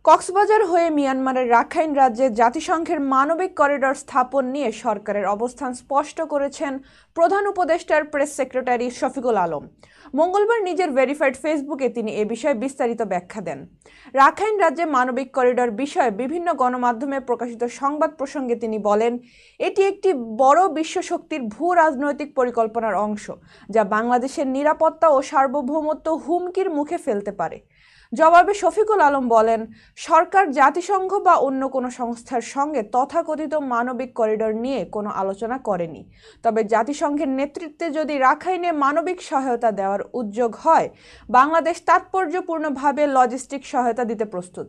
কক্সবাজার হয়ে মিয়ানমারের রাখাইন রাজ্যে জাতিসংঘের মানবিক করিডর স্থাপন নিয়ে সরকারের অবস্থান স্পষ্ট করেছেন প্রধান উপদেষ্টার প্রেস সেক্রেটারি শফিকুল আলম। মঙ্গলবার নিজের ভেরিফাইড ফেসবুকে তিনি এ বিষয়ে বিস্তারিত ব্যাখ্যা দেন। রাখাইন রাজ্যে মানবিক করিডর বিষয়ে বিভিন্ন গণমাধ্যমে প্রকাশিত সংবাদ প্রসঙ্গে তিনি বলেন, এটি একটি বড় বিশ্বশক্তির ভূ রাজনৈতিক পরিকল্পনার অংশ, যা বাংলাদেশের নিরাপত্তা ও সার্বভৌমত্ব হুমকির মুখে ফেলতে পারে। জবাবে শফিকুল আলম বলেন, সরকার জাতিসংঘ বা অন্য কোনো সংস্থার সঙ্গে তথাকথিত মানবিক করিডর নিয়ে কোনো আলোচনা করেনি। তবে জাতিসংঘের নেতৃত্বে যদি রাখাইনে মানবিক সহায়তা দেওয়ার উদ্যোগ হয়, বাংলাদেশ তাৎপর্যপূর্ণভাবে লজিস্টিক সহায়তা দিতে প্রস্তুত।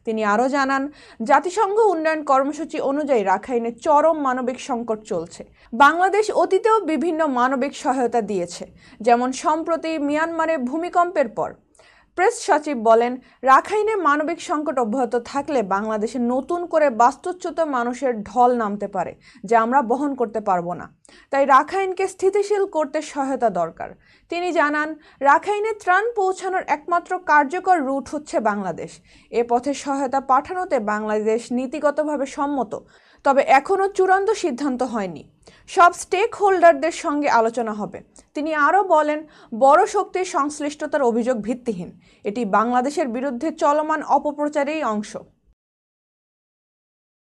তিনি আরও জানান, জাতিসংঘ উন্নয়ন কর্মসূচি অনুযায়ী রাখাইনে চরম মানবিক সংকট চলছে। বাংলাদেশ অতীতেও বিভিন্ন মানবিক সহায়তা দিয়েছে, যেমন সম্প্রতি মিয়ানমারে ভূমিকম্পের পর। প্রেস সচিব বলেন, রাখাইনে মানবিক সংকট অব্যাহত থাকলে বাংলাদেশে নতুন করে বাস্তুচ্যুত মানুষের ঢল নামতে পারে, যা আমরা বহন করতে পারবো না। তাই রাখাইনকে স্থিতিশীল করতে সহায়তা দরকার। তিনি জানান, রাখাইনে ত্রাণ পৌঁছানোর একমাত্র কার্যকর রুট হচ্ছে বাংলাদেশ। এ পথে সহায়তা পাঠানোতে বাংলাদেশ নীতিগতভাবে সম্মত, তবে এখনও চূড়ান্ত সিদ্ধান্ত হয়নি। সব স্টেক হোল্ডারদের সঙ্গে আলোচনা হবে। তিনি আরও বলেন, বড় শক্তির সংশ্লিষ্টতার অভিযোগ ভিত্তিহীন। এটি বাংলাদেশের বিরুদ্ধে চলমান অপপ্রচারেরই অংশ।